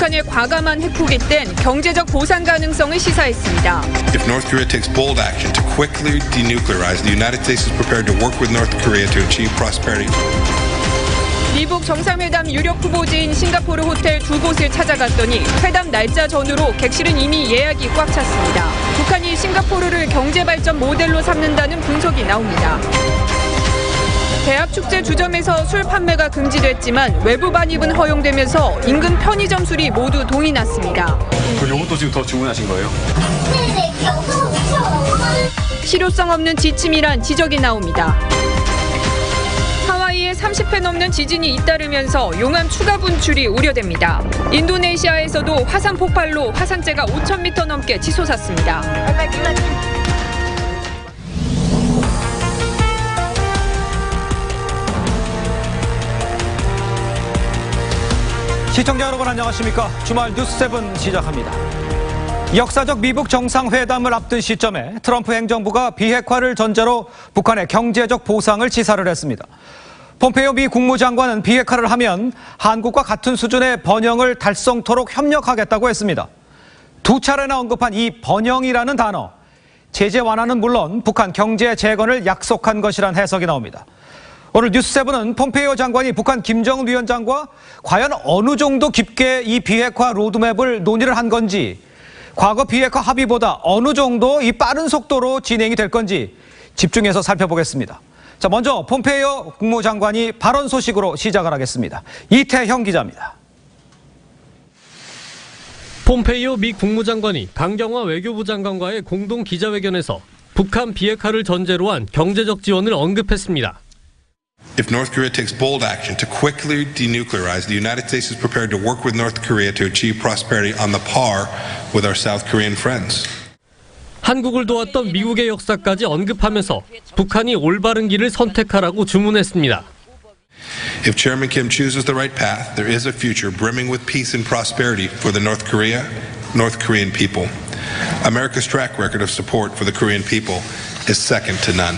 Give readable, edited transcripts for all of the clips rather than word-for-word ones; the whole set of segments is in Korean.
북한의 과감한 핵포기 땐 경제적 보상 가능성을 시사했습니다. If North Korea takes bold action to quickly denuclearize, the United States is prepared to work with North Korea to achieve prosperity. 미북 정상회담 유력 후보지인 싱가포르 호텔 두 곳을 찾아갔더니 회담 날짜 전후로 객실은 이미 예약이 꽉 찼습니다. 북한이 싱가포르를 경제발전 모델로 삼는다는 분석이 나옵니다. 대학 축제 주점에서 술 판매가 금지됐지만 외부 반입은 허용되면서 인근 편의점 술이 모두 동이 났습니다. 이것도 지금 더 주문하신 거예요? 실효성 없는 지침이란 지적이 나옵니다. 하와이에 30회 넘는 지진이 잇따르면서 용암 추가 분출이 우려됩니다. 인도네시아에서도 화산 폭발로 화산재가 5,000m 넘게 치솟았습니다. 시청자 여러분 안녕하십니까? 주말 뉴스 7 시작합니다. 역사적 미북 정상회담을 앞둔 시점에 트럼프 행정부가 비핵화를 전제로 북한의 경제적 보상을 시사를 했습니다. 폼페이오 미 국무장관은 비핵화를 하면 한국과 같은 수준의 번영을 달성토록 협력하겠다고 했습니다. 두 차례나 언급한 이 번영이라는 단어, 제재 완화는 물론 북한 경제 재건을 약속한 것이란 해석이 나옵니다. 오늘 뉴스7은 폼페이오 장관이 북한 김정은 위원장과 과연 어느 정도 깊게 이 비핵화 로드맵을 논의를 한 건지, 과거 비핵화 합의보다 어느 정도 이 빠른 속도로 진행이 될 건지 집중해서 살펴보겠습니다. 자, 먼저 폼페이오 국무장관이 발언 소식으로 시작을 하겠습니다. 이태형 기자입니다. 폼페이오 미 국무장관이 강경화 외교부 장관과의 공동 기자회견에서 북한 비핵화를 전제로 한 경제적 지원을 언급했습니다. If North Korea takes bold action to quickly denuclearize, the United States is prepared to work with North Korea to achieve prosperity on the par with our South Korean friends. 한국을 도왔던 미국의 역사까지 언급하면서 북한이 올바른 길을 선택하라고 주문했습니다. If Chairman Kim chooses the right path, there is a future brimming with peace and prosperity for the North Korean people. America's track record of support for the Korean people is second to none.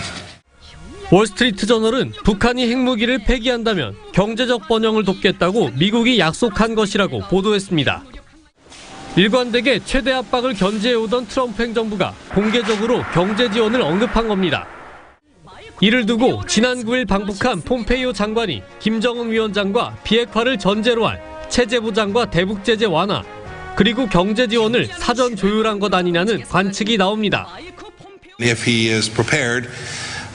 월스트리트 저널은 북한이 핵무기를 폐기한다면 경제적 번영을 돕겠다고 미국이 약속한 것이라고 보도했습니다. 일관되게 최대 압박을 견제해오던 트럼프 행정부가 공개적으로 경제 지원을 언급한 겁니다. 이를 두고 지난 9일 방북한 폼페이오 장관이 김정은 위원장과 비핵화를 전제로 한 체제 보장과 대북 제재 완화, 그리고 경제 지원을 사전 조율한 것 아니냐는 관측이 나옵니다. If he is prepared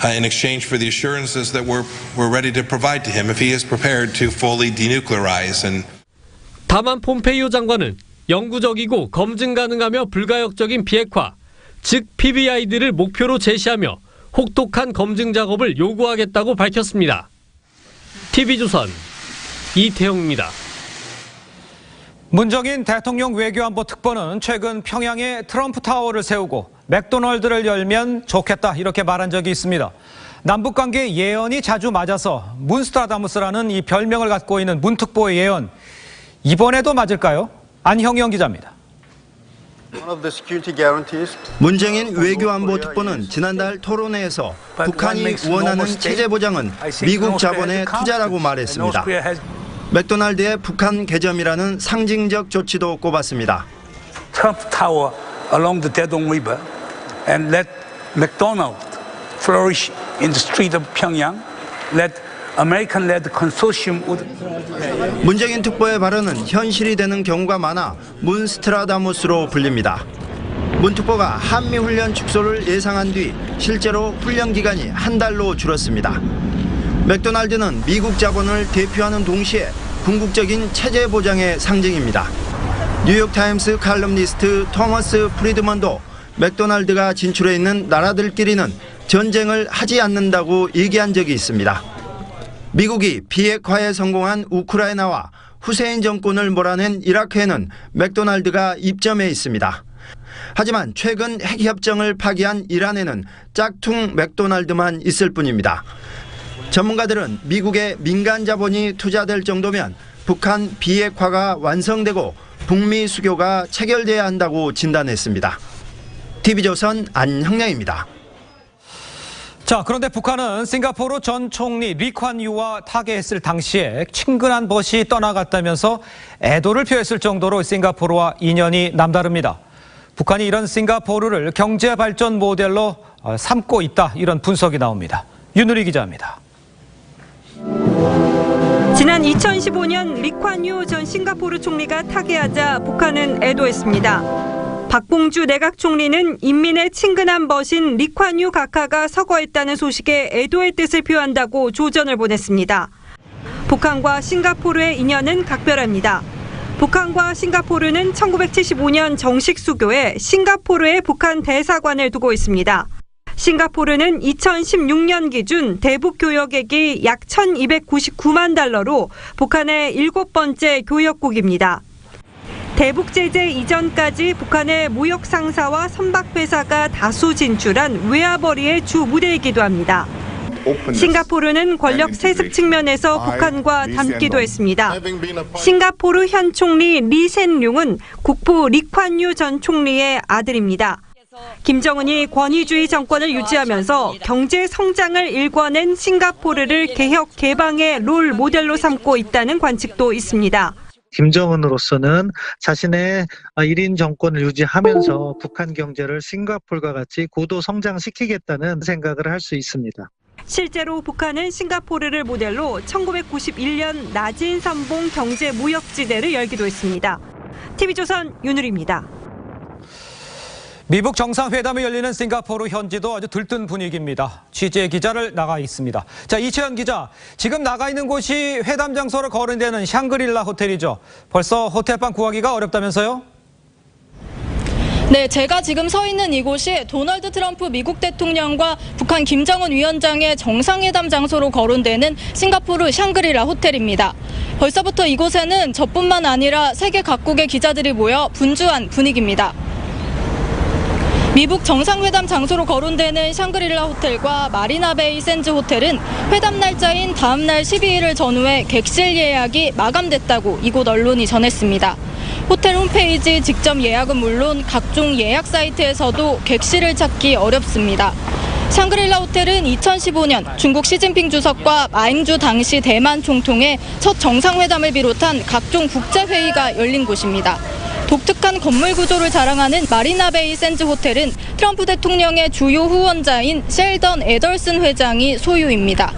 in exchange for the assurances that we're ready to provide to him, if he is prepared to fully denuclearize and 다만 폼페이오 장관은 영구적이고 검증 가능하며 불가역적인 비핵화, 즉 PBID를 목표로 제시하며 혹독한 검증 작업을 요구하겠다고 밝혔습니다. TV조선 이태영입니다. 문정인 대통령 외교안보 특보는 최근 평양에 트럼프 타워를 세우고 맥도널드를 열면 좋겠다 이렇게 말한 적이 있습니다. 남북관계 예언이 자주 맞아서 문스트라다무스라는 이 별명을 갖고 있는 문 특보의 예언, 이번에도 맞을까요? 안형영 기자입니다. 문정인 외교안보 특보는 지난달 토론회에서 북한이 원하는 체제 보장은 미국 자본의 투자라고 말했습니다. 맥도날드의 북한 개점이라는 상징적 조치도 꼽았습니다. Trump Tower along the Daedong River and let McDonald's flourish in the street of Pyongyang. Let American-led consortium would. 문정인 특보의 발언은 현실이 되는 경우가 많아 문스트라다무스로 불립니다. 문 특보가 한미훈련 축소를 예상한 뒤 실제로 훈련 기간이 한 달로 줄었습니다. 맥도날드는 미국 자본을 대표하는 동시에 궁극적인 체제 보장의 상징입니다. 뉴욕타임스 칼럼니스트 토머스 프리드먼도 맥도날드가 진출해 있는 나라들끼리는 전쟁을 하지 않는다고 얘기한 적이 있습니다. 미국이 비핵화에 성공한 우크라이나와 후세인 정권을 몰아낸 이라크에는 맥도날드가 입점해 있습니다. 하지만 최근 핵협정을 파기한 이란에는 짝퉁 맥도날드만 있을 뿐입니다. 전문가들은 미국의 민간 자본이 투자될 정도면 북한 비핵화가 완성되고 북미 수교가 체결돼야 한다고 진단했습니다. TV조선 안형량입니다. 자, 그런데 북한은 싱가포르 전 총리 리콴 유와 타계했을 당시에 친근한 벗이 떠나갔다면서 애도를 표했을 정도로 싱가포르와 인연이 남다릅니다. 북한이 이런 싱가포르를 경제발전 모델로 삼고 있다, 이런 분석이 나옵니다. 윤누리 기자입니다. 지난 2015년 리콴 유 전 싱가포르 총리가 타계하자 북한은 애도했습니다. 박봉주 내각 총리는 인민의 친근한 벗인 리콴 유 각하가 서거했다는 소식에 애도의 뜻을 표한다고 조전을 보냈습니다. 북한과 싱가포르의 인연은 각별합니다. 북한과 싱가포르는 1975년 정식 수교에 싱가포르에 북한 대사관을 두고 있습니다. 싱가포르는 2016년 기준 대북 교역액이 약 1,299만 달러로 북한의 7번째 교역국입니다. 대북 제재 이전까지 북한의 무역 상사와 선박회사가 다수 진출한 외화벌이의 주 무대이기도 합니다. 싱가포르는 권력 세습 측면에서 북한과 닮기도 했습니다. 싱가포르 현 총리 리센룽은 국부 리콴 유 전 총리의 아들입니다. 김정은이 권위주의 정권을 유지하면서 경제 성장을 일궈낸 싱가포르를 개혁 개방의 롤 모델로 삼고 있다는 관측도 있습니다. 김정은으로서는 자신의 1인 정권을 유지하면서 북한 경제를 싱가포르와 같이 고도 성장시키겠다는 생각을 할 수 있습니다. 실제로 북한은 싱가포르를 모델로 1991년 나진 선봉 경제 무역지대를 열기도 했습니다. TV조선 윤누리입니다. 미북 정상회담이 열리는 싱가포르 현지도 아주 들뜬 분위기입니다. 취재 기자를 나가 있습니다. 자, 이채연 기자, 지금 나가 있는 곳이 회담 장소로 거론되는 샹그릴라 호텔이죠. 벌써 호텔방 구하기가 어렵다면서요? 네, 제가 지금 서 있는 이곳이 도널드 트럼프 미국 대통령과 북한 김정은 위원장의 정상회담 장소로 거론되는 싱가포르 샹그릴라 호텔입니다. 벌써부터 이곳에는 저뿐만 아니라 세계 각국의 기자들이 모여 분주한 분위기입니다. 미북 정상회담 장소로 거론되는 샹그릴라 호텔과 마리나베이 샌즈 호텔은 회담 날짜인 다음 날 12일을 전후해 객실 예약이 마감됐다고 이곳 언론이 전했습니다. 호텔 홈페이지 직접 예약은 물론 각종 예약 사이트에서도 객실을 찾기 어렵습니다. 샹그릴라 호텔은 2015년 중국 시진핑 주석과 마잉주 당시 대만 총통의 첫 정상회담을 비롯한 각종 국제회의가 열린 곳입니다. 독특한 건물 구조를 자랑하는 마리나베이 샌즈 호텔은 트럼프 대통령의 주요 후원자인 셸던 애덜슨 회장이 소유입니다.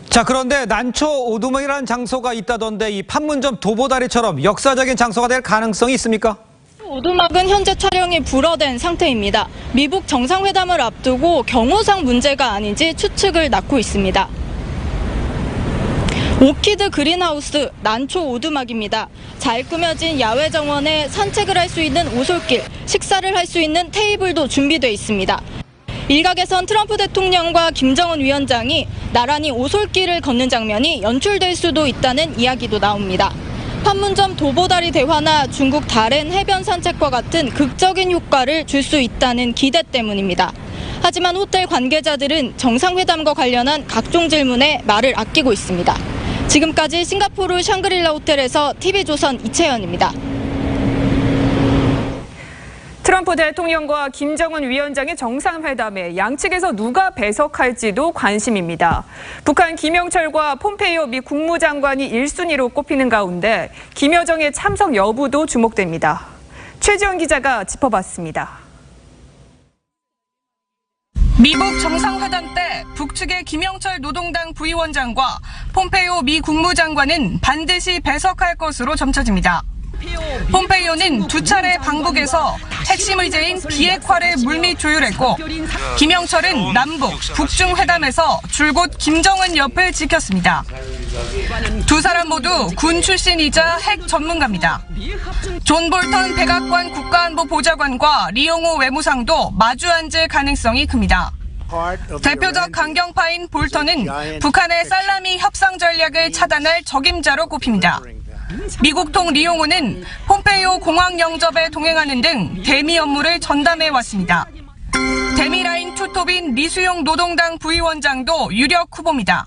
자, 그런데 난초 오두막이라는 장소가 있다던데 이 판문점 도보다리처럼 역사적인 장소가 될 가능성이 있습니까? 오두막은 현재 촬영이 불어된 상태입니다. 미북 정상회담을 앞두고 경호상 문제가 아닌지 추측을 낳고 있습니다. 오키드 그린하우스 난초 오두막입니다. 잘 꾸며진 야외 정원에 산책을 할 수 있는 오솔길, 식사를 할 수 있는 테이블도 준비돼 있습니다. 일각에선 트럼프 대통령과 김정은 위원장이 나란히 오솔길을 걷는 장면이 연출될 수도 있다는 이야기도 나옵니다. 판문점 도보다리 대화나 중국 다롄 해변 산책과 같은 극적인 효과를 줄 수 있다는 기대 때문입니다. 하지만 호텔 관계자들은 정상회담과 관련한 각종 질문에 말을 아끼고 있습니다. 지금까지 싱가포르 샹그릴라 호텔에서 TV조선 이채연입니다. 트럼프 대통령과 김정은 위원장의 정상회담에 양측에서 누가 배석할지도 관심입니다. 북한 김영철과 폼페이오 미 국무장관이 1순위로 꼽히는 가운데 김여정의 참석 여부도 주목됩니다. 최지원 기자가 짚어봤습니다. 미북 정상회담 때 북측의 김영철 노동당 부위원장과 폼페이오 미 국무장관은 반드시 배석할 것으로 점쳐집니다. 폼페이오는 두 차례 방북에서 핵심 의제인 비핵화를 물밑 조율했고 김영철은 남북, 북중 회담에서 줄곧 김정은 옆을 지켰습니다. 두 사람 모두 군 출신이자 핵 전문가입니다. 존 볼턴 백악관 국가안보보좌관과 리용호 외무상도 마주 앉을 가능성이 큽니다. 대표적 강경파인 볼턴은 북한의 살라미 협상 전략을 차단할 적임자로 꼽힙니다. 미국통 리용호는 폼페이오 공항 영접에 동행하는 등 대미 업무를 전담해왔습니다. 대미라인 투톱인 리수용 노동당 부위원장도 유력 후보입니다.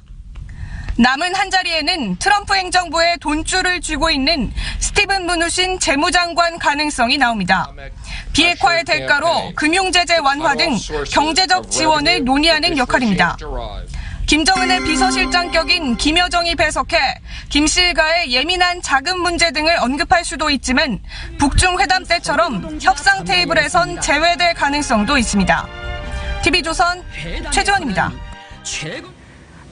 남은 한 자리에는 트럼프 행정부의 돈줄을 쥐고 있는 스티븐 무누신 재무장관 가능성이 나옵니다. 비핵화의 대가로 금융제재 완화 등 경제적 지원을 논의하는 역할입니다. 김정은의 비서실장격인 김여정이 배석해 김씨 일가의 예민한 자금 문제 등을 언급할 수도 있지만 북중 회담 때처럼 협상 테이블에선 제외될 가능성도 있습니다. TV조선 최지원입니다.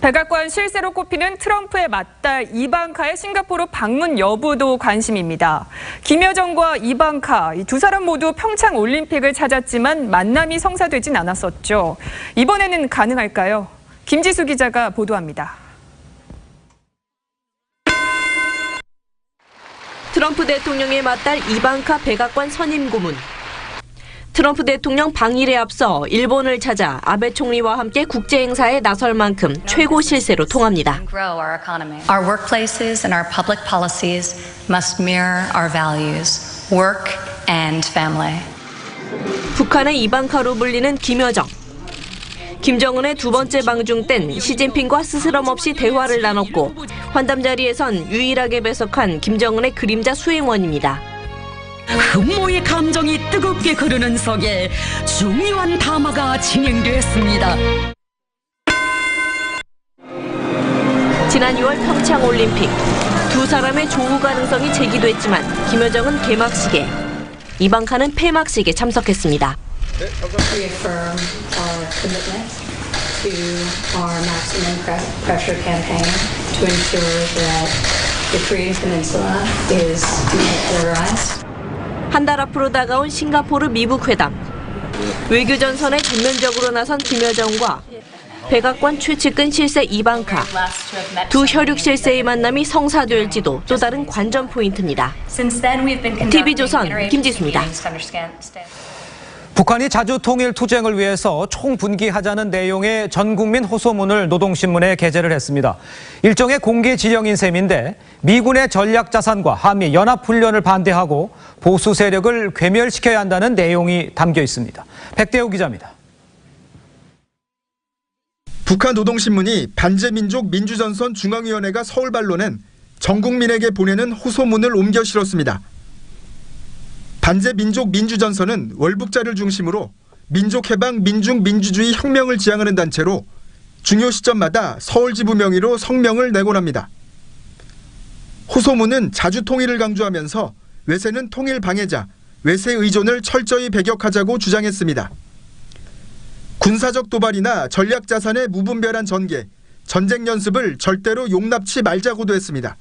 백악관 실세로 꼽히는 트럼프의 맏딸 이방카의 싱가포르 방문 여부도 관심입니다. 김여정과 이방카 이 두 사람 모두 평창 올림픽을 찾았지만 만남이 성사되진 않았었죠. 이번에는 가능할까요? 김지수 기자가 보도합니다. 트럼프 대통령의 맏딸 이방카 백악관 선임 고문. 트럼프 대통령 방일에 앞서 일본을 찾아 아베 총리와 함께 국제 행사에 나설 만큼 최고 실세로 통합니다. Our workplaces and our public policies must mirror our values, work and family. 북한의 이방카로 불리는 김여정. 김정은의 두 번째 방중 땐 시진핑과 스스럼 없이 대화를 나눴고 환담 자리에선 유일하게 배석한 김정은의 그림자 수행원입니다. 흠모의 감정이 뜨겁게 흐르는 속에 중요한 담화가 진행됐습니다. 지난 6월 평창 올림픽 두 사람의 조우 가능성이 제기됐지만 김여정은 개막식에, 이방카는 폐막식에 참석했습니다. Reaffirm our commitment to our maximum pressure campaign to ensure that the Korean Peninsula is denuclearized. 한 달 앞으로 다가온 싱가포르 미북 회담. 외교 전선에 전면적으로 나선 김여정과 백악관 최측근 실세 이방카. 두 혈육 실세의 만남이 성사될지도 또 다른 관전 포인트입니다. TV조선 김지수입니다. 북한이 자주 통일 투쟁을 위해서 총분기하자는 내용의 전국민 호소문을 노동신문에 게재를 했습니다. 일종의 공개 지령인 셈인데 미군의 전략자산과 한미 연합훈련을 반대하고 보수 세력을 괴멸시켜야 한다는 내용이 담겨 있습니다. 백대호 기자입니다. 북한 노동신문이 반제민족 민주전선 중앙위원회가 서울 반론엔 전국민에게 보내는 호소문을 옮겨 실었습니다. 반제민족 민주전선은 월북자를 중심으로 민족해방 민중민주주의 혁명을 지향하는 단체로 중요 시점마다 서울 지부 명의로 성명을 내곤 합니다. 호소문은 자주 통일을 강조하면서 외세는 통일 방해자, 외세 의존을 철저히 배격하자고 주장했습니다. 군사적 도발이나 전략 자산의 무분별한 전개, 전쟁 연습을 절대로 용납치 말자고도 했습니다.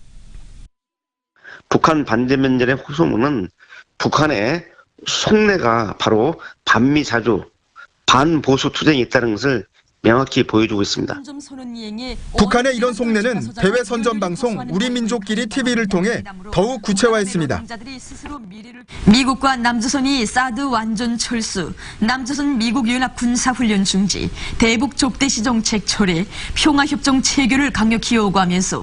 북한 반제면전의 호소문은 북한의 속내가 바로 반미자주, 반보수 투쟁이 있다는 것을 명확히 보여주고 있습니다. 북한의 이런 속내는 대외 선전 방송 우리 민족끼리 TV를 통해 더욱 구체화했습니다. 미국과 남조선이 사드 완전 철수, 남조선 미국 연합 군사훈련 중지, 대북 족대시 정책 철회, 평화협정 체결을 강력히 요구하면서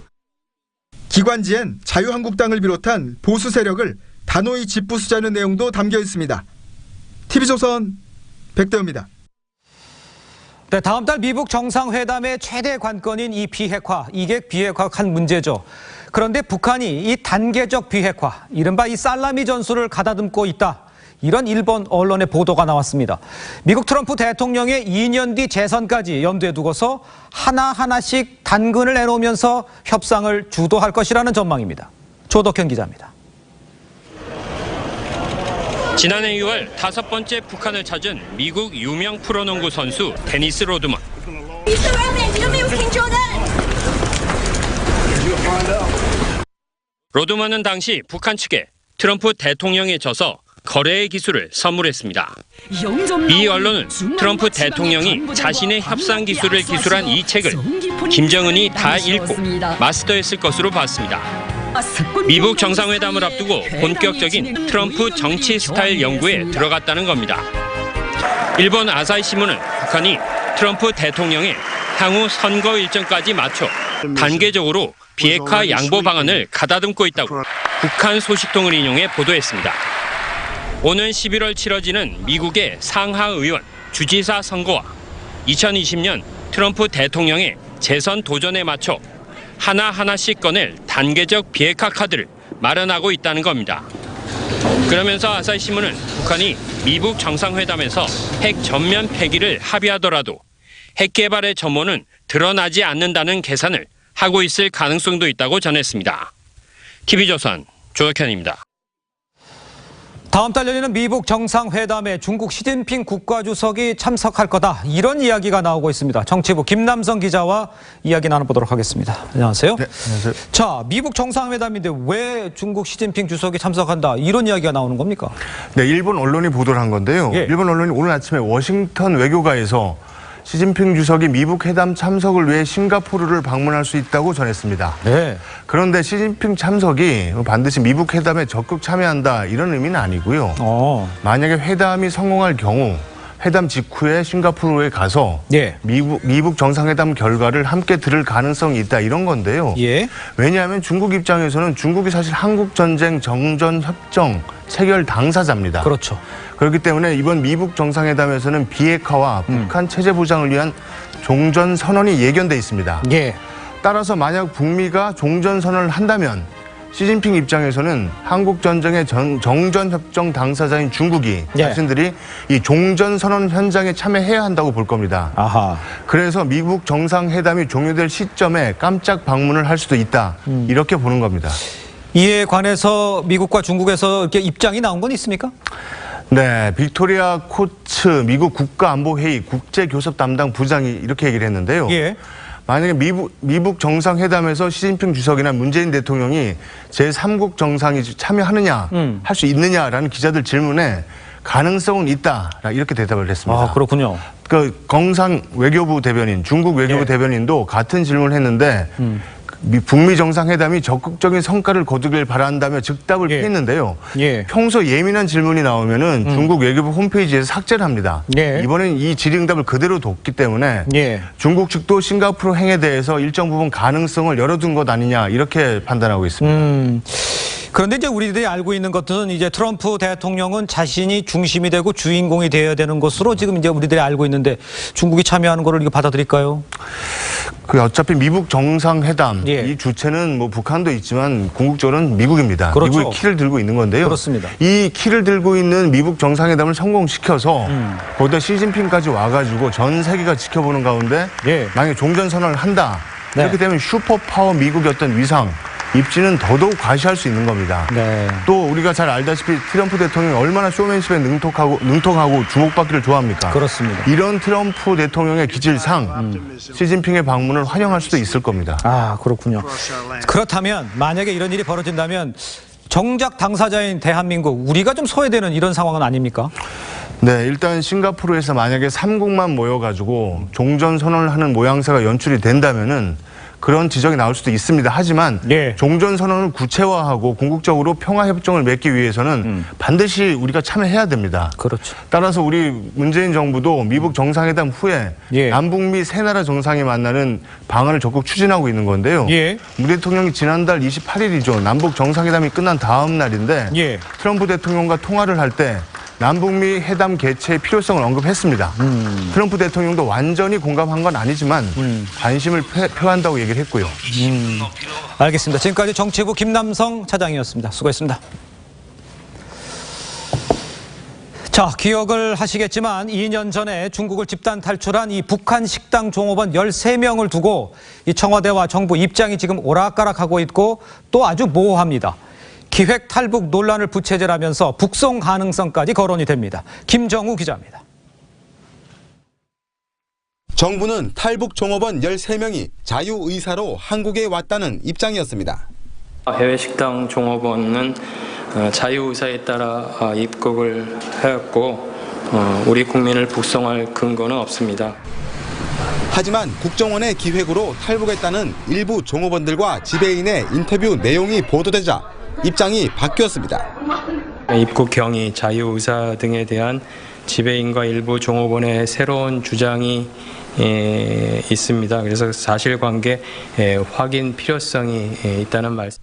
기관지엔 자유한국당을 비롯한 보수 세력을 단호히 짓부수자는 내용도 담겨 있습니다. TV조선 백대호입니다. 네, 다음 달 미북 정상회담의 최대 관건인 이 비핵화, 이게 비핵화한 문제죠. 그런데 북한이 이 단계적 비핵화, 이른바 이 살라미 전술을 가다듬고 있다. 이런 일본 언론의 보도가 나왔습니다. 미국 트럼프 대통령의 2년 뒤 재선까지 염두에 두고서 하나하나씩 단근을 내놓으면서 협상을 주도할 것이라는 전망입니다. 조덕현 기자입니다. 지난해 6월 5번째 북한을 찾은 미국 유명 프로농구 선수 데니스 로드먼. 로드먼은 당시 북한 측에 트럼프 대통령에 져서 거래의 기술을 선물했습니다. 이 언론은 트럼프 대통령이 자신의 협상 기술을 기술한 이 책을 김정은이 다 읽고 마스터했을 것으로 봤습니다. 미북 정상회담을 앞두고 본격적인 트럼프 정치 스타일 연구에 들어갔다는 겁니다. 일본 아사히 신문은 북한이 트럼프 대통령의 향후 선거 일정까지 맞춰 단계적으로 비핵화 양보 방안을 가다듬고 있다고 북한 소식통을 인용해 보도했습니다. 오는 11월 치러지는 미국의 상하의원, 주지사 선거와 2020년 트럼프 대통령의 재선 도전에 맞춰 하나하나씩 꺼낼 단계적 비핵화 카드를 마련하고 있다는 겁니다. 그러면서 아사히 신문은 북한이 미북 정상회담에서 핵 전면 폐기를 합의하더라도 핵 개발의 전모는 드러나지 않는다는 계산을 하고 있을 가능성도 있다고 전했습니다. TV조선 조석현입니다. 다음 달 열리는 미북 정상회담에 중국 시진핑 국가주석이 참석할 거다. 이런 이야기가 나오고 있습니다. 정치부 김남성 기자와 이야기 나눠보도록 하겠습니다. 안녕하세요. 네, 안녕하세요. 자, 미북 정상회담인데 왜 중국 시진핑 주석이 참석한다. 이런 이야기가 나오는 겁니까? 네, 일본 언론이 보도를 한 건데요. 예. 일본 언론이 오늘 아침에 워싱턴 외교가에서 시진핑 주석이 미북 회담 참석을 위해 싱가포르를 방문할 수 있다고 전했습니다. 네. 그런데 시진핑 참석이 반드시 미북 회담에 적극 참여한다 이런 의미는 아니고요. 만약에 회담이 성공할 경우 회담 직후에 싱가포르에 가서 예. 미북 정상회담 결과를 함께 들을 가능성이 있다 이런 건데요. 예. 왜냐하면 중국 입장에서는 중국이 사실 한국전쟁 정전협정 체결 당사자입니다. 그렇죠. 그렇기 때문에 이번 미북 정상회담에서는 비핵화와 북한 체제 보장을 위한 종전선언이 예견돼 있습니다. 예. 따라서 만약 북미가 종전선언을 한다면 시진핑 입장에서는 한국전쟁의 정전협정 당사자인 중국이 예. 자신들이 이 종전선언 현장에 참여해야 한다고 볼 겁니다. 아하. 그래서 미국 정상회담이 종료될 시점에 깜짝 방문을 할 수도 있다. 이렇게 보는 겁니다. 이에 관해서 미국과 중국에서 이렇게 입장이 나온 건 있습니까? 네, 빅토리아 코츠 미국 국가안보회의 국제교섭 담당 부장이 이렇게 얘기를 했는데요. 예. 만약에 미북 정상회담에서 시진핑 주석이나 문재인 대통령이 제3국 정상이 참여하느냐, 할 수 있느냐라는 기자들 질문에 가능성은 있다, 이렇게 대답을 했습니다. 아, 그렇군요. 그 경상 외교부 대변인, 중국 외교부 대변인도 같은 질문을 했는데 북미 정상회담이 적극적인 성과를 거두길 바란다며 즉답을 피했는데요. 평소 예민한 질문이 나오면은 중국 외교부 홈페이지에서 삭제를 합니다. 이번엔 이 질의응답을 그대로 뒀기 때문에 중국 측도 싱가포르 행에 대해서 일정 부분 가능성을 열어둔 것 아니냐 이렇게 판단하고 있습니다. 그런데 이제 우리들이 알고 있는 것은 이제 트럼프 대통령은 자신이 중심이 되고 주인공이 되어야 되는 것으로 지금 이제 우리들이 알고 있는데 중국이 참여하는 거를 이거 받아들일까요? 그 어차피 미북 정상회담 이 주체는 뭐 북한도 있지만 궁극적으로는 미국입니다. 그렇죠. 미국이 키를 들고 있는 건데요. 그렇습니다. 이 키를 들고 있는 미북 정상회담을 성공시켜서 거기다 시진핑까지 와가지고 전 세계가 지켜보는 가운데 만약에 종전선언을 한다. 이렇게 되면 슈퍼파워 미국의 어떤 위상 입지는 더더욱 과시할 수 있는 겁니다. 또 우리가 잘 알다시피 트럼프 대통령이 얼마나 쇼맨십에 능통하고 주목받기를 좋아합니까? 그렇습니다. 이런 트럼프 대통령의 기질상 시진핑의 방문을 환영할 수도 있을 겁니다. 아, 그렇군요. 그렇다면 만약에 이런 일이 벌어진다면 정작 당사자인 대한민국, 우리가 좀 소외되는 이런 상황은 아닙니까? 네, 일단 싱가포르에서 만약에 3국만 모여가지고 종전선언을 하는 모양새가 연출이 된다면은 그런 지적이 나올 수도 있습니다. 하지만 종전선언을 구체화하고 궁극적으로 평화협정을 맺기 위해서는 반드시 우리가 참여해야 됩니다. 그렇죠. 따라서 우리 문재인 정부도 미북 정상회담 후에 남북미 세 나라 정상이 만나는 방안을 적극 추진하고 있는 건데요. 문 대통령이 지난달 28일이죠. 남북 정상회담이 끝난 다음 날인데 트럼프 대통령과 통화를 할 때 남북미 회담 개최의 필요성을 언급했습니다. 트럼프 대통령도 완전히 공감한 건 아니지만 관심을 표한다고 얘기를 했고요. 알겠습니다. 지금까지 정치부 김남성 차장이었습니다. 수고했습니다. 자, 기억을 하시겠지만 2년 전에 중국을 집단 탈출한 이 북한 식당 종업원 13명을 두고 이 청와대와 정부 입장이 지금 오락가락하고 있고 또 아주 모호합니다. 기획 탈북 논란을 부채질하면서 북송 가능성까지 거론이 됩니다. 김정우 기자입니다. 정부는 탈북 종업원 13명이 자유의사로 한국에 왔다는 입장이었습니다. 해외 식당 종업원은 자유의사에 따라 입국을 하였고 우리 국민을 북송할 근거는 없습니다. 하지만 국정원의 기획으로 탈북했다는 일부 종업원들과 지배인의 인터뷰 내용이 보도되자 입장이 바뀌었습니다. 입국 경위, 자유의사 등에 대한 지배인과 일부 종업원의 새로운 주장이 있습니다. 그래서 사실관계 확인 필요성이 있다는 말씀.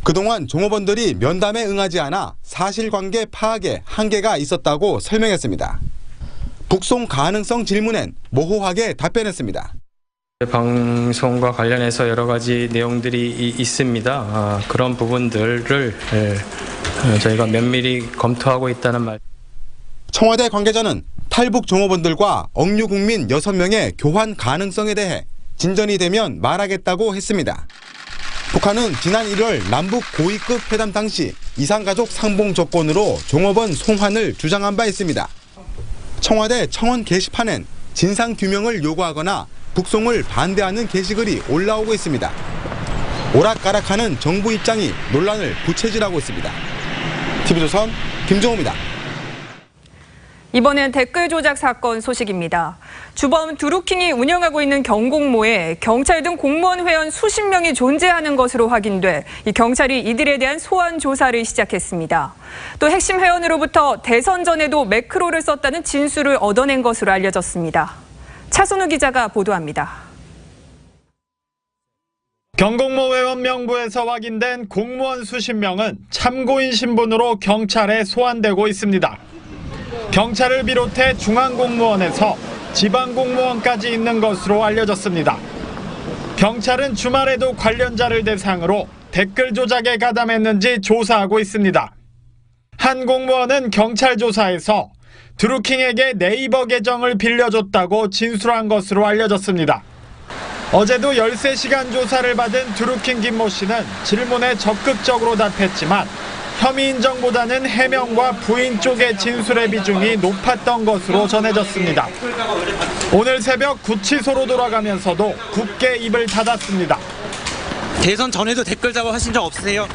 그동안 종업원들이 면담에 응하지 않아 사실관계 파악에 한계가 있었다고 설명했습니다. 북송 가능성 질문엔 모호하게 답변했습니다. 방송과 관련해서 여러 가지 내용들이 있습니다. 그런 부분들을 저희가 면밀히 검토하고 있다는 말. 청와대 관계자는 탈북 종업원들과 억류 국민 6명의 교환 가능성에 대해 진전이 되면 말하겠다고 했습니다. 북한은 지난 1월 남북 고위급 회담 당시 이산가족 상봉 조건으로 종업원 송환을 주장한 바 있습니다. 청와대 청원 게시판엔 진상규명을 요구하거나 북송을 반대하는 게시글이 올라오고 있습니다. 오락가락하는 정부 입장이 논란을 부채질하고 있습니다. TV조선 김정호입니다. 이번엔 댓글 조작 사건 소식입니다. 주범 드루킹이 운영하고 있는 경공모에 경찰 등 공무원 회원 수십 명이 존재하는 것으로 확인돼 경찰이 이들에 대한 소환 조사를 시작했습니다. 또 핵심 회원으로부터 대선 전에도 매크로를 썼다는 진술을 얻어낸 것으로 알려졌습니다. 차선우 기자가 보도합니다. 경공모 회원 명부에서 확인된 공무원 수십 명은 참고인 신분으로 경찰에 소환되고 있습니다. 경찰을 비롯해 중앙공무원에서 지방공무원까지 있는 것으로 알려졌습니다. 경찰은 주말에도 관련자를 대상으로 댓글 조작에 가담했는지 조사하고 있습니다. 한 공무원은 경찰 조사에서 드루킹에게 네이버 계정을 빌려줬다고 진술한 것으로 알려졌습니다. 어제도 13시간 조사를 받은 드루킹 김모 씨는 질문에 적극적으로 답했지만 혐의 인정보다는 해명과 부인 쪽의 진술의 비중이 높았던 것으로 전해졌습니다. 오늘 새벽 구치소로 돌아가면서도 굳게 입을 닫았습니다. 대선 전에도 댓글 작업하신 적 없으세요?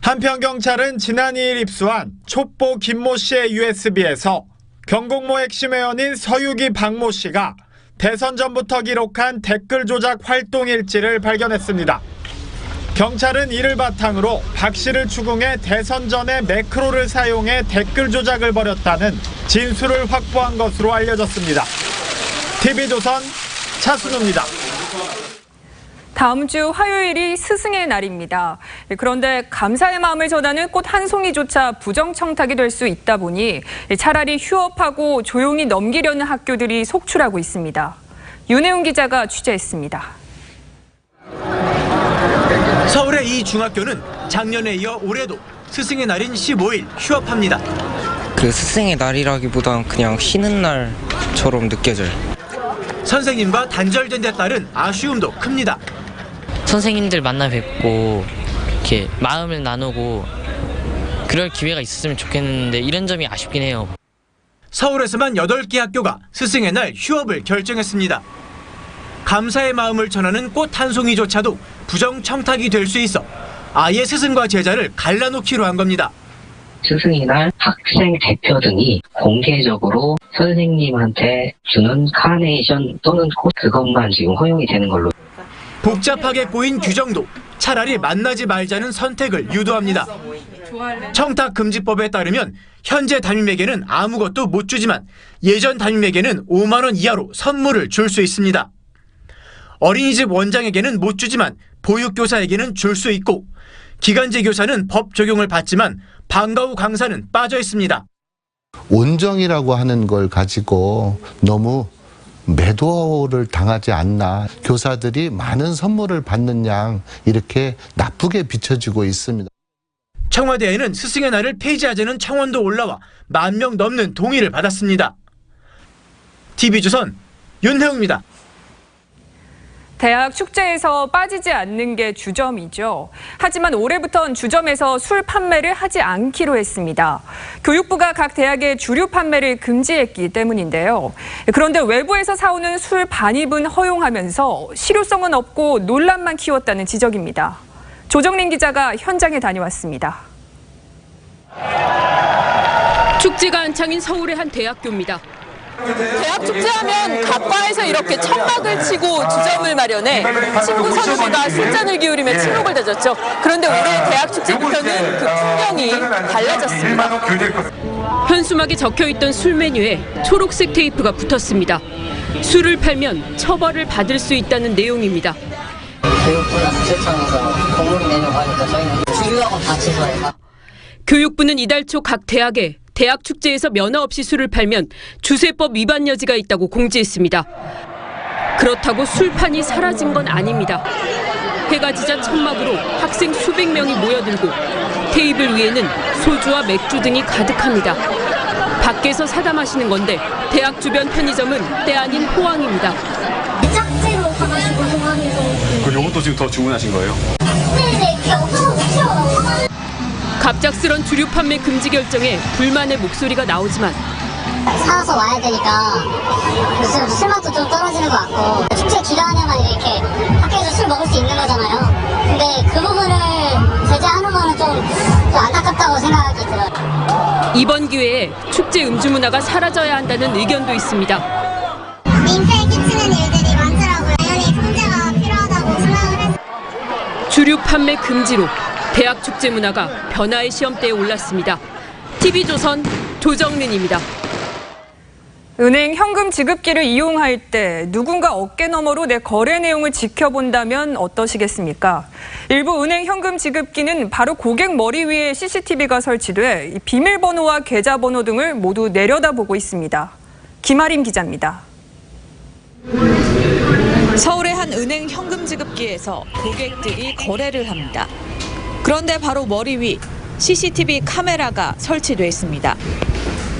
한편 경찰은 지난 2일 입수한 촛보 김모 씨의 USB에서 경공모 핵심 회원인 서유기 박모 씨가 대선 전부터 기록한 댓글 조작 활동 일지를 발견했습니다. 경찰은 이를 바탕으로 박 씨를 추궁해 대선 전에 매크로를 사용해 댓글 조작을 벌였다는 진술을 확보한 것으로 알려졌습니다. TV조선 차순우입니다. 다음 주 화요일이 스승의 날입니다. 그런데 감사의 마음을 전하는 꽃 한 송이조차 부정청탁이 될 수 있다 보니 차라리 휴업하고 조용히 넘기려는 학교들이 속출하고 있습니다. 윤혜웅 기자가 취재했습니다. 서울의 이 중학교는 작년에 이어 올해도 스승의 날인 15일 휴업합니다. 그 스승의 날이라기보단 그냥 쉬는 날처럼 느껴져요. 선생님과 단절된 데 따른 아쉬움도 큽니다. 선생님들 만나 뵙고 이렇게 마음을 나누고 그럴 기회가 있었으면 좋겠는데 이런 점이 아쉽긴 해요. 서울에서만 8개 학교가 스승의 날 휴업을 결정했습니다. 감사의 마음을 전하는 꽃 한 송이조차도 부정청탁이 될 수 있어 아예 스승과 제자를 갈라놓기로 한 겁니다. 스승의 날 학생 대표 등이 공개적으로 선생님한테 주는 카네이션 또는 꽃 그것만 지금 허용이 되는 걸로. 복잡하게 꼬인 규정도 차라리 만나지 말자는 선택을 유도합니다. 청탁금지법에 따르면 현재 담임에게는 아무것도 못 주지만 예전 담임에게는 5만 원 이하로 선물을 줄 수 있습니다. 어린이집 원장에게는 못 주지만 보육교사에게는 줄 수 있고 기간제 교사는 법 적용을 받지만 방과 후 강사는 빠져 있습니다. 온정이라고 하는 걸 가지고 너무 매도를 당하지 않나. 교사들이 많은 선물을 받는 양 이렇게 나쁘게 비춰지고 있습니다. 청와대에는 스승의 날을 폐지하자는 청원도 올라와 10,000명 넘는 동의를 받았습니다. TV조선 윤혜웅입니다. 대학 축제에서 빠지지 않는 게 주점이죠. 하지만 올해부턴 주점에서 술 판매를 하지 않기로 했습니다. 교육부가 각 대학의 주류 판매를 금지했기 때문인데요. 그런데 외부에서 사오는 술 반입은 허용하면서 실효성은 없고 논란만 키웠다는 지적입니다. 조정린 기자가 현장에 다녀왔습니다. 축제가 한창인 서울의 한 대학교입니다. 대학 축제하면 각과에서 이렇게 천막을 치고 주점을 마련해 친구 선수가 술잔을 기울이며 친목을 다졌죠. 그런데 올해 대학 축제부터는 그 풍경이 달라졌습니다. 현수막에 적혀있던 술 메뉴에 초록색 테이프가 붙었습니다. 술을 팔면 처벌을 받을 수 있다는 내용입니다. 교육부는 이달 초 각 대학에 대학 축제에서 면허 없이 술을 팔면 주세법 위반 여지가 있다고 공지했습니다. 그렇다고 술판이 사라진 건 아닙니다. 해가 지자 천막으로 학생 수백 명이 모여들고 테이블 위에는 소주와 맥주 등이 가득합니다. 밖에서 사다 마시는 건데 대학 주변 편의점은 때 아닌 호황입니다. 짝지로 사가지고 호황에서. 그럼 요것도 지금 더 주문하신 거예요? 네네, 그게 없어서 못 채워요. 갑작스런 주류 판매 금지 결정에 불만의 목소리가 나오지만 사서 와야 되니까 술 맛도 좀 떨어지는 것 같고 축제 기간에만 이렇게 학교에서 술 먹을 수 있는 거잖아요. 근데 그 부분을 제재하는 거는 좀 안타깝다고 생각이 들어요. 이번 기회에 축제 음주 문화가 사라져야 한다는 의견도 있습니다. 민폐에 끼치는 일들이 많더라고요. 당연히 통제가 필요하다고 생각을 했어요. 주류 판매 금지로 대학 축제 문화가 변화의 시험대에 올랐습니다. TV조선 조정린입니다. 은행 현금 지급기를 이용할 때 누군가 어깨너머로 내 거래 내용을 지켜본다면 어떠시겠습니까? 일부 은행 현금 지급기는 바로 고객 머리 위에 CCTV가 설치돼 비밀번호와 계좌번호 등을 모두 내려다보고 있습니다. 김아림 기자입니다. 서울의 한 은행 현금 지급기에서 고객들이 거래를 합니다. 그런데 바로 머리 위 CCTV 카메라가 설치돼 있습니다.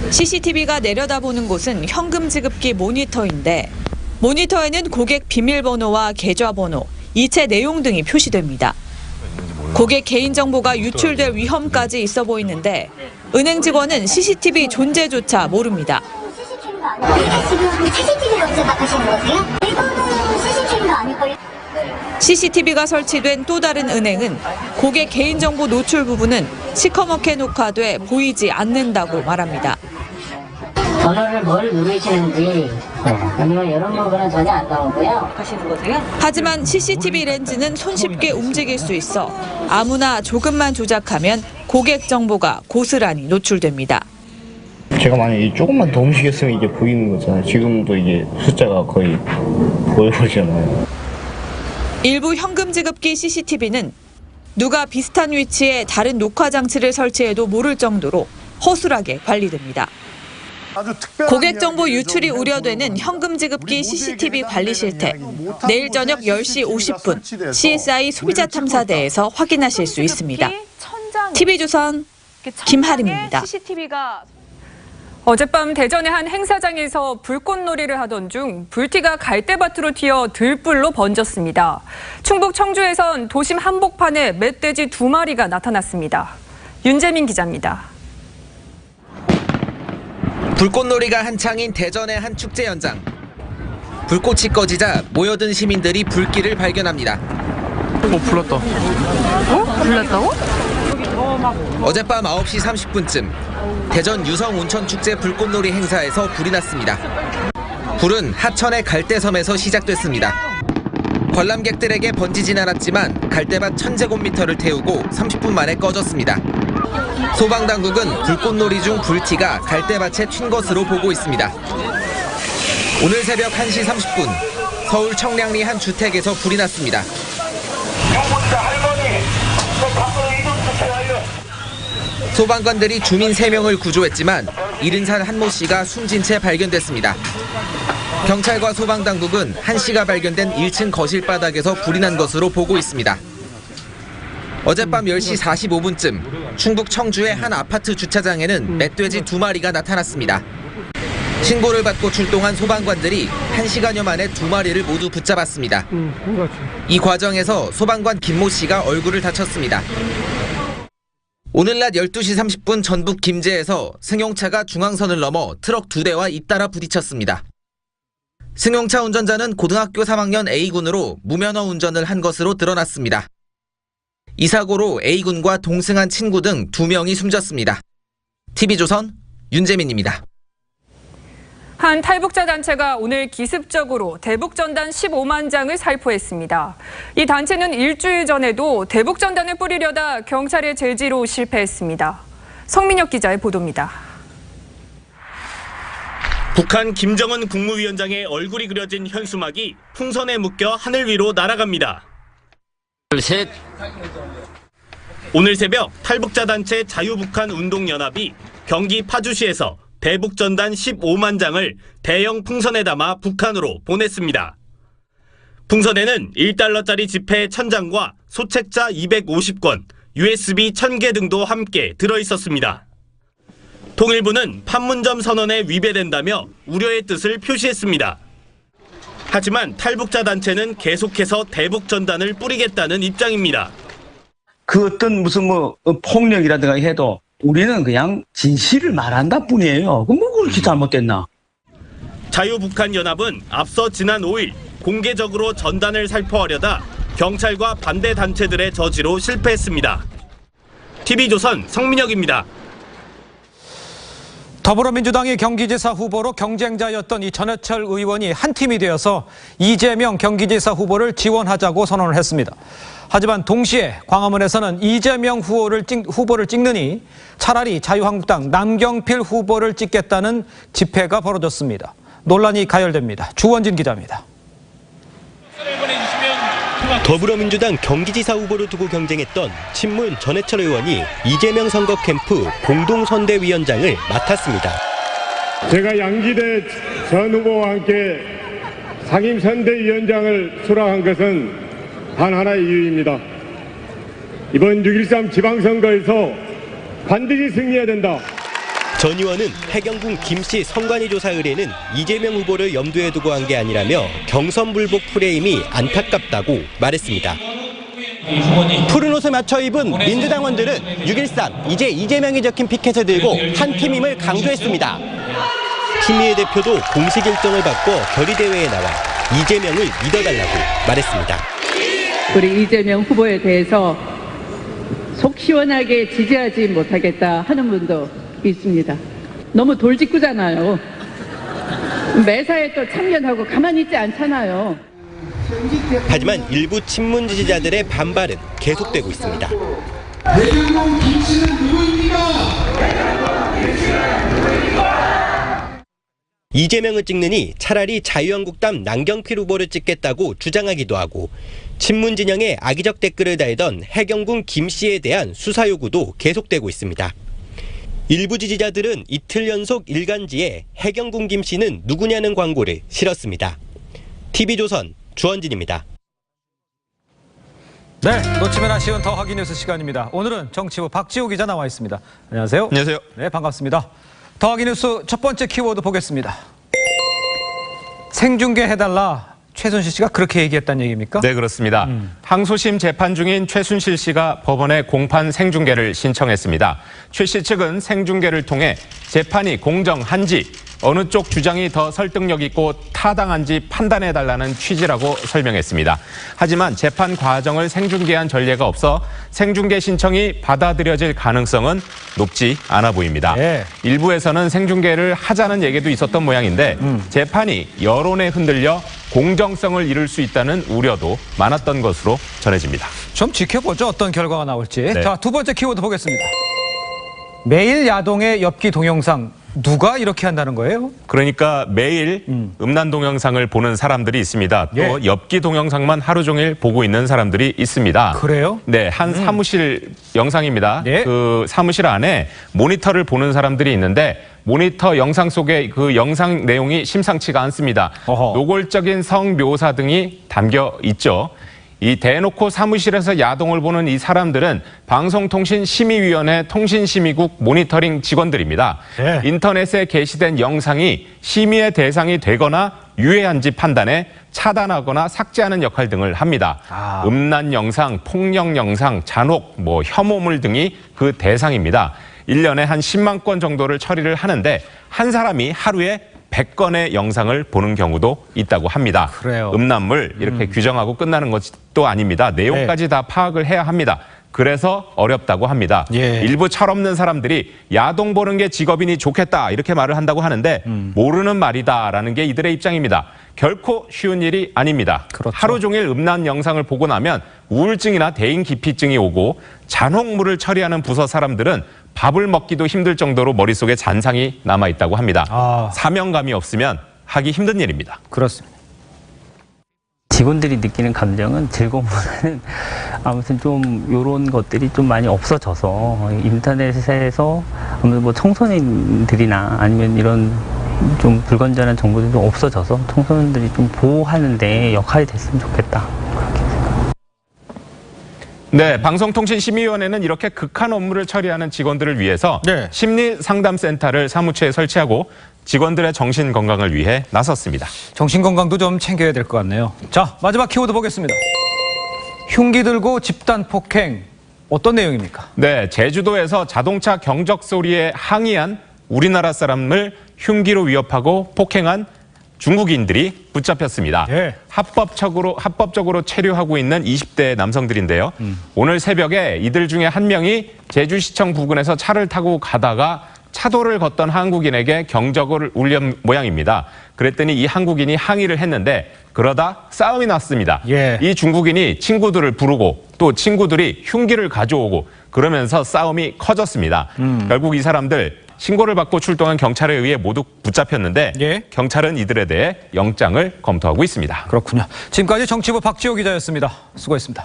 CCTV가 내려다보는 곳은 현금 지급기 모니터인데 모니터에는 고객 비밀번호와 계좌번호, 이체 내용 등이 표시됩니다. 고객 개인정보가 유출될 위험까지 있어 보이는데 은행 직원은 CCTV 존재조차 모릅니다. CCTV라고 생각하시는 거세요? 이거는 CCTV가 아닐걸요? CCTV가 설치된 또 다른 은행은 고객 개인정보 노출 부분은 시커멓게 녹화돼 보이지 않는다고 말합니다. 번호를 뭘 누르시는지 이런 부분은 전혀 안 나오고요. 하시는 거세요? 하지만 CCTV 렌즈는 손쉽게 움직일 수 있어 아무나 조금만 조작하면 고객 정보가 고스란히 노출됩니다. 제가 만약에 조금만 더 움직였으면 이게 보이는 거잖아요. 지금도 이게 숫자가 거의 보여버리잖아요. 일부 현금 지급기 CCTV는 누가 비슷한 위치에 다른 녹화 장치를 설치해도 모를 정도로 허술하게 관리됩니다. 고객 정보 유출이 우려되는 현금 지급기 CCTV 관리 실태. 내일 저녁 10시 50분 CSI 소비자탐사대에서 확인하실 수 있습니다. TV조선 김하림입니다. 어젯밤 대전의 한 행사장에서 불꽃놀이를 하던 중 불티가 갈대밭으로 튀어 들불로 번졌습니다. 충북 청주에선 도심 한복판에 멧돼지 2마리가 나타났습니다. 윤재민 기자입니다. 불꽃놀이가 한창인 대전의 한 축제 현장. 불꽃이 꺼지자 모여든 시민들이 불길을 발견합니다. 불났다. 불났다고? 어젯밤 9시 30분쯤 대전 유성온천축제 불꽃놀이 행사에서 불이 났습니다. 불은 하천의 갈대섬에서 시작됐습니다. 관람객들에게 번지진 않았지만 갈대밭 1000제곱미터를 태우고 30분 만에 꺼졌습니다. 소방당국은 불꽃놀이 중 불티가 갈대밭에 튄 것으로 보고 있습니다. 오늘 새벽 1시 30분 서울 청량리 한 주택에서 불이 났습니다. 소방관들이 주민 3명을 구조했지만 70살 한 모 씨가 숨진 채 발견됐습니다. 경찰과 소방당국은 한 씨가 발견된 1층 거실 바닥에서 불이 난 것으로 보고 있습니다. 어젯밤 10시 45분쯤 충북 청주의 한 아파트 주차장에는 멧돼지 2마리가 나타났습니다. 신고를 받고 출동한 소방관들이 1시간여 만에 2마리를 모두 붙잡았습니다. 이 과정에서 소방관 김모 씨가 얼굴을 다쳤습니다. 오늘 낮 12시 30분 전북 김제에서 승용차가 중앙선을 넘어 트럭 2대와 잇따라 부딪혔습니다. 승용차 운전자는 고등학교 3학년 A군으로 무면허 운전을 한 것으로 드러났습니다. 이 사고로 A군과 동승한 친구 등 2명이 숨졌습니다. TV조선 윤재민입니다. 한 탈북자 단체가 오늘 기습적으로 대북전단 15만 장을 살포했습니다. 이 단체는 일주일 전에도 대북전단을 뿌리려다 경찰의 제지로 실패했습니다. 성민혁 기자의 보도입니다. 북한 김정은 국무위원장의 얼굴이 그려진 현수막이 풍선에 묶여 하늘 위로 날아갑니다. 셋. 오늘 새벽 탈북자 단체 자유북한운동연합이 경기 파주시에서 대북전단 15만 장을 대형 풍선에 담아 북한으로 보냈습니다. 풍선에는 1달러짜리 지폐 1000장과 소책자 250권, USB 1000개 등도 함께 들어있었습니다. 통일부는 판문점 선언에 위배된다며 우려의 뜻을 표시했습니다. 하지만 탈북자 단체는 계속해서 대북 전단을 뿌리겠다는 입장입니다. 그 어떤 무슨 폭력이라든가 해도 우리는 그냥 진실을 말한다 뿐이에요. 그럼 뭐 그렇게 잘못됐나? 자유북한연합은 앞서 지난 5일 공개적으로 전단을 살포하려다 경찰과 반대 단체들의 저지로 실패했습니다. TV조선 성민혁입니다. 더불어민주당이 경기지사 후보로 경쟁자였던 이 전해철 의원이 한 팀이 되어서 이재명 경기지사 후보를 지원하자고 선언을 했습니다. 하지만 동시에 광화문에서는 이재명 후보를 찍느니 차라리 자유한국당 남경필 후보를 찍겠다는 집회가 벌어졌습니다. 논란이 가열됩니다. 주원진 기자입니다. 더불어민주당 경기지사 후보를 두고 경쟁했던 친문 전해철 의원이 이재명 선거 캠프 공동선대위원장을 맡았습니다. 제가 양기대 전 후보와 함께 상임선대위원장을 수락한 것은 단 하나의 이유입니다. 이번 6.13 지방선거에서 반드시 승리해야 된다. 전 의원은 해경군 김씨 선관위 조사 의뢰는 이재명 후보를 염두에 두고 한 게 아니라며 경선 불복 프레임이 안타깝다고 말했습니다. 푸른 옷을 맞춰 입은 민주당원들은 6.13 이제 이재명이 적힌 피켓을 들고 한 팀임을 강조했습니다. 추미애 대표도 공식 일정을 바꿔 결의대회에 나와 이재명을 믿어달라고 말했습니다. 우리 이재명 후보에 대해서 속 시원하게 지지하지 못하겠다 하는 분도 있습니다. 너무 돌직구잖아요. 매사에 또 참견하고 가만히 있지 않잖아요. 하지만 일부 친문 지지자들의 반발은 계속되고 있습니다. 해경군 김씨는 누구입니까? 이재명을 찍느니 차라리 자유한국당 남경필 후보를 찍겠다고 주장하기도 하고 친문 진영에 악의적 댓글을 달던 해경군 김씨에 대한 수사 요구도 계속되고 있습니다. 일부 지지자들은 이틀 연속 일간지에 해경군 김씨는 누구냐는 광고를 실었습니다. TV조선 주원진입니다. 네, 놓치면 아쉬운 더하기 뉴스 시간입니다. 오늘은 정치부 박지호 기자 나와 있습니다. 안녕하세요. 안녕하세요. 네, 반갑습니다. 더하기 뉴스 첫 번째 키워드 보겠습니다. 생중계 해달라. 최순실 씨가 그렇게 얘기했다는 얘기입니까? 네, 그렇습니다. 항소심 재판 중인 최순실 씨가 법원에 공판 생중계를 신청했습니다. 최 씨 측은 생중계를 통해 재판이 공정한지 어느 쪽 주장이 더 설득력 있고 타당한지 판단해달라는 취지라고 설명했습니다. 하지만 재판 과정을 생중계한 전례가 없어 생중계 신청이 받아들여질 가능성은 높지 않아 보입니다. 네. 일부에서는 생중계를 하자는 얘기도 있었던 모양인데 재판이 여론에 흔들려 공정성을 잃을 수 있다는 우려도 많았던 것으로 전해집니다. 좀 지켜보죠. 어떤 결과가 나올지. 네. 자, 두 번째 키워드 보겠습니다. 매일 야동의 엽기 동영상. 누가 이렇게 한다는 거예요? 그러니까 매일 음란 동영상을 보는 사람들이 있습니다. 또 엽기 동영상만 하루 종일 보고 있는 사람들이 있습니다. 그래요? 네, 한 사무실 영상입니다. 그 사무실 안에 모니터를 보는 사람들이 있는데 모니터 영상 속에 그 영상 내용이 심상치가 않습니다. 노골적인 성묘사 등이 담겨 있죠. 이 대놓고 사무실에서 야동을 보는 이 사람들은 방송통신심의위원회 통신심의국 모니터링 직원들입니다. 인터넷에 게시된 영상이 심의의 대상이 되거나 유해한지 판단해 차단하거나 삭제하는 역할 등을 합니다. 음란 영상, 폭력 영상, 잔혹, 혐오물 등이 그 대상입니다. 1년에 한 10만 건 정도를 처리를 하는데 한 사람이 하루에 100건의 영상을 보는 경우도 있다고 합니다. 그래요. 음란물 이렇게 규정하고 끝나는 것도 아닙니다. 내용까지 다 파악을 해야 합니다. 그래서 어렵다고 합니다. 일부 철없는 사람들이 야동 보는 게 직업이니 좋겠다 이렇게 말을 한다고 하는데 모르는 말이다라는 게 이들의 입장입니다. 결코 쉬운 일이 아닙니다. 그렇죠. 하루 종일 음란 영상을 보고 나면 우울증이나 대인 기피증이 오고 잔혹물을 처리하는 부서 사람들은 밥을 먹기도 힘들 정도로 머릿속에 잔상이 남아있다고 합니다. 사명감이 없으면 하기 힘든 일입니다. 그렇습니다. 직원들이 느끼는 감정은 즐거움보다는 아무튼 좀 이런 것들이 좀 많이 없어져서 인터넷에서 아무래도 청소년들이나 아니면 이런 좀 불건전한 정보들이 좀 없어져서 청소년들이 좀 보호하는데 역할이 됐으면 좋겠다. 네, 방송통신심의위원회는 이렇게 극한 업무를 처리하는 직원들을 위해서 심리상담센터를 사무처에 설치하고 직원들의 정신건강을 위해 나섰습니다. 정신건강도 좀 챙겨야 될 것 같네요. 자, 마지막 키워드 보겠습니다. 흉기 들고 집단 폭행, 어떤 내용입니까? 네, 제주도에서 자동차 경적 소리에 항의한 우리나라 사람을 흉기로 위협하고 폭행한 중국인들이 붙잡혔습니다. 합법적으로 체류하고 있는 20대 남성들인데요. 오늘 새벽에 이들 중에 한 명이 제주시청 부근에서 차를 타고 가다가 차도를 걷던 한국인에게 경적을 울린 모양입니다. 그랬더니 이 한국인이 항의를 했는데 그러다 싸움이 났습니다. 이 중국인이 친구들을 부르고 또 친구들이 흉기를 가져오고 그러면서 싸움이 커졌습니다. 결국 이 사람들 신고를 받고 출동한 경찰에 의해 모두 붙잡혔는데 경찰은 이들에 대해 영장을 검토하고 있습니다. 그렇군요. 지금까지 정치부 박지호 기자였습니다. 수고했습니다.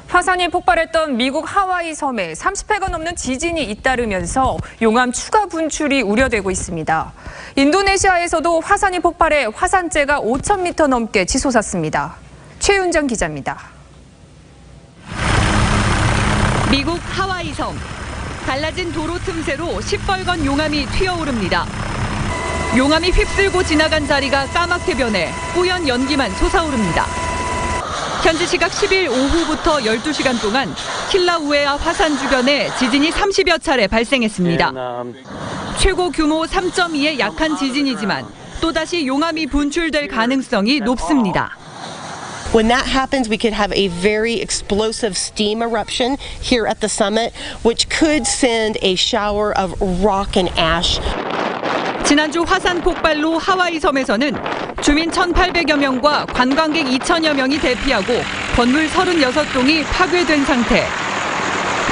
화산이 폭발했던 미국 하와이 섬에 30회가 넘는 지진이 잇따르면서 용암 추가 분출이 우려되고 있습니다. 인도네시아에서도 화산이 폭발해 화산재가 5,000m 넘게 치솟았습니다. 최윤정 기자입니다. 미국 하와이 섬. 갈라진 도로 틈새로 시뻘건 용암이 튀어오릅니다. 용암이 휩쓸고 지나간 자리가 까맣게 변해 뿌연 연기만 솟아오릅니다. 현지 시각 10일 오후부터 12시간 동안 킬라우에아 화산 주변에 지진이 30여 차례 발생했습니다. 최고 규모 3.2의 약한 지진이지만 또다시 용암이 분출될 가능성이 높습니다. When that happens, we could have a very explosive steam eruption here at the summit, which could send a shower of rock and ash. 지난주 화산 폭발로 하와이 섬에서는 주민 1,800여 명과 관광객 2,000여 명이 대피하고 건물 36동이 파괴된 상태.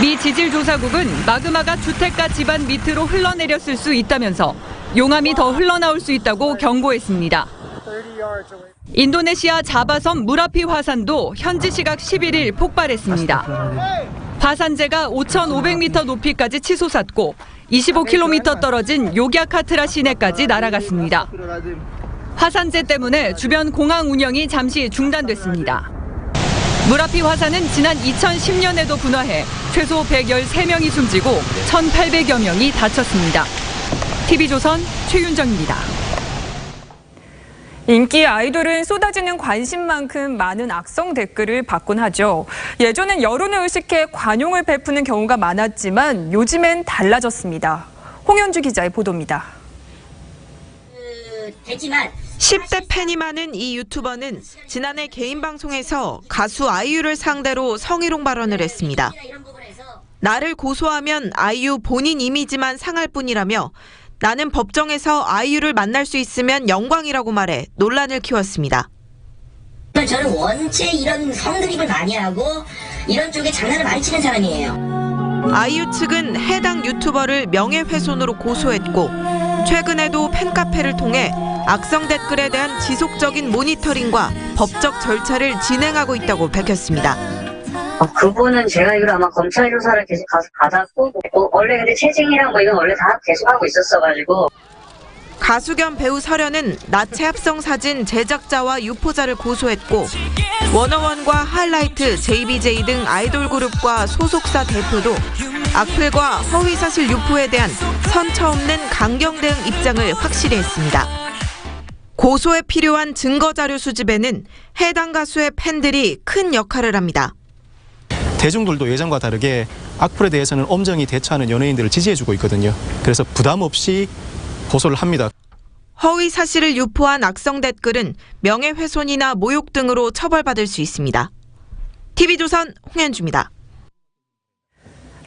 미 지질조사국은 마그마가 주택가 집안 밑으로 흘러내렸을 수 있다면서 용암이 더 흘러나올 수 있다고 경고했습니다. 인도네시아 자바섬 무라피 화산도 현지 시각 11일 폭발했습니다. 화산재가 5,500m 높이까지 치솟았고 25km 떨어진 요갸카트라 시내까지 날아갔습니다. 화산재 때문에 주변 공항 운영이 잠시 중단됐습니다. 무라피 화산은 지난 2010년에도 분화해 최소 113명이 숨지고 1,800여 명이 다쳤습니다. TV조선 최윤정입니다. 인기 아이돌은 쏟아지는 관심만큼 많은 악성 댓글을 받곤 하죠. 예전엔 여론을 의식해 관용을 베푸는 경우가 많았지만 요즘엔 달라졌습니다. 홍현주 기자의 보도입니다. 10대 팬이 많은 이 유튜버는 지난해 개인 방송에서 가수 아이유를 상대로 성희롱 발언을 했습니다. 나를 고소하면 아이유 본인 이미지만 상할 뿐이라며 나는 법정에서 아이유를 만날 수 있으면 영광이라고 말해 논란을 키웠습니다. 저는 원체 이런 성드립을 많이 하고 이런 쪽에 장난을 많이 치는 사람이에요. 아이유 측은 해당 유튜버를 명예훼손으로 고소했고 최근에도 팬카페를 통해 악성 댓글에 대한 지속적인 모니터링과 법적 절차를 진행하고 있다고 밝혔습니다. 그분은 제가 알기로 아마 검찰 조사를 계속 가서 받았고 원래 근데 채증이랑 이건 원래 다 계속하고 있었어가지고. 가수 겸 배우 설현은 나체 합성 사진 제작자와 유포자를 고소했고 워너원과 하이라이트, JBJ 등 아이돌 그룹과 소속사 대표도 악플과 허위사실 유포에 대한 선처 없는 강경 대응 입장을 확실히 했습니다. 고소에 필요한 증거자료 수집에는 해당 가수의 팬들이 큰 역할을 합니다. 대중들도 예전과 다르게 악플에 대해서는 엄정히 대처하는 연예인들을 지지해주고 있거든요. 그래서 부담 없이 고소를 합니다. 허위 사실을 유포한 악성 댓글은 명예훼손이나 모욕 등으로 처벌받을 수 있습니다. TV조선 홍현주입니다.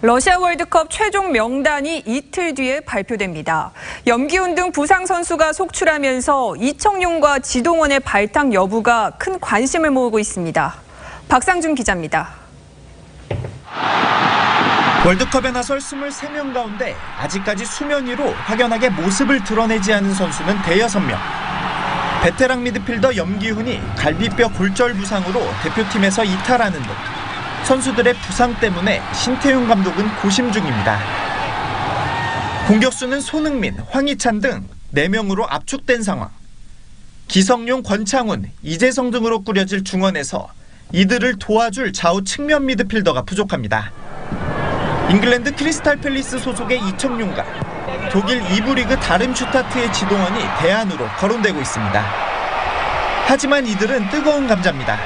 러시아 월드컵 최종 명단이 이틀 뒤에 발표됩니다. 염기훈 등 부상 선수가 속출하면서 이청용과 지동원의 발탁 여부가 큰 관심을 모으고 있습니다. 박상준 기자입니다. 월드컵에 나설 23명 가운데 아직까지 수면 위로 확연하게 모습을 드러내지 않은 선수는 대여섯 명. 베테랑 미드필더 염기훈이 갈비뼈 골절 부상으로 대표팀에서 이탈하는 등 선수들의 부상 때문에 신태용 감독은 고심 중입니다. 공격수는 손흥민, 황희찬 등 4명으로 압축된 상황. 기성용, 권창훈, 이재성 등으로 꾸려질 중원에서 이들을 도와줄 좌우 측면 미드필더가 부족합니다. 잉글랜드 크리스탈 팰리스 소속의 이청용과 독일 2부 리그 다름슈타트의 지동원이 대안으로 거론되고 있습니다. 하지만 이들은 뜨거운 감자입니다.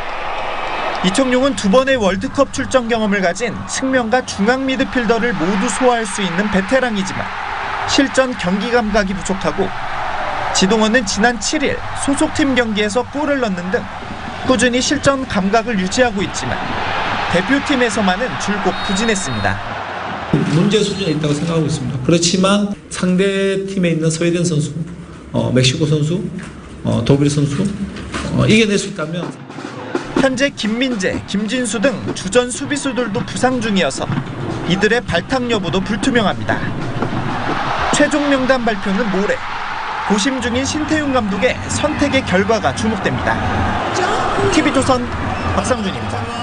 이청용은 2번의 월드컵 출전 경험을 가진 측면과 중앙 미드필더를 모두 소화할 수 있는 베테랑이지만 실전 경기 감각이 부족하고, 지동원은 지난 7일 소속팀 경기에서 골을 넣는 등 꾸준히 실전 감각을 유지하고 있지만 대표팀에서만은 줄곧 부진했습니다. 문제 수준에 있다고 생각하고 있습니다. 그렇지만 상대 팀에 있는 스웨덴 선수, 멕시코 선수, 독일 선수 이겨낼 수 있다면. 현재 김민재, 김진수 등 주전 수비수들도 부상 중이어서 이들의 발탁 여부도 불투명합니다. 최종 명단 발표는 모레. 고심 중인 신태용 감독의 선택의 결과가 주목됩니다. TV조선 박상준입니다.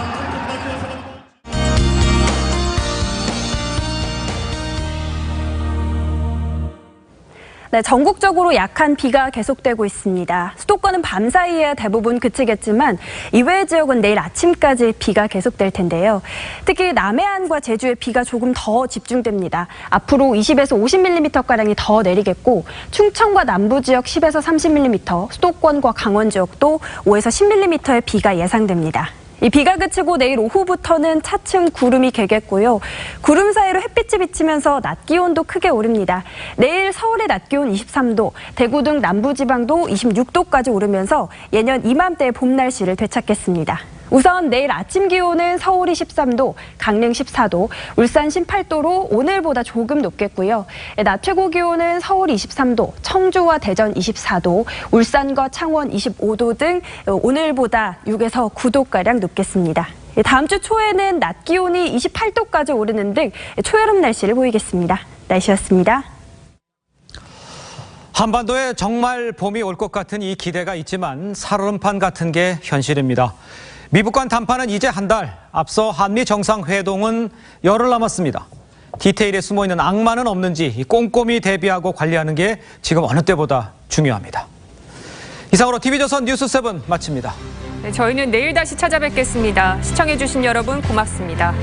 네, 전국적으로 약한 비가 계속되고 있습니다. 수도권은 밤사이에 대부분 그치겠지만 이외의 지역은 내일 아침까지 비가 계속될 텐데요. 특히 남해안과 제주에 비가 조금 더 집중됩니다. 앞으로 20에서 50mm가량이 더 내리겠고, 충청과 남부 지역 10에서 30mm, 수도권과 강원 지역도 5에서 10mm의 비가 예상됩니다. 이 비가 그치고 내일 오후부터는 차츰 구름이 개겠고요. 구름 사이로 햇빛이 비치면서 낮 기온도 크게 오릅니다. 내일 서울의 낮 기온 23도, 대구 등 남부지방도 26도까지 오르면서 예년 이맘때의 봄 날씨를 되찾겠습니다. 우선 내일 아침 기온은 서울이 13도, 강릉 14도, 울산 18도로 오늘보다 조금 높겠고요. 낮 최고 기온은 서울 23도, 청주와 대전 24도, 울산과 창원 25도 등 오늘보다 6에서 9도가량 높겠습니다. 다음 주 초에는 낮 기온이 28도까지 오르는 등 초여름 날씨를 보이겠습니다. 날씨였습니다. 한반도에 정말 봄이 올 것 같은 이 기대가 있지만 살얼음판 같은 게 현실입니다. 미북 간 담판은 이제 한 달, 앞서 한미 정상회동은 열흘 남았습니다. 디테일에 숨어있는 악마는 없는지 꼼꼼히 대비하고 관리하는 게 지금 어느 때보다 중요합니다. 이상으로 TV조선 뉴스7 마칩니다. 네, 저희는 내일 다시 찾아뵙겠습니다. 시청해주신 여러분 고맙습니다.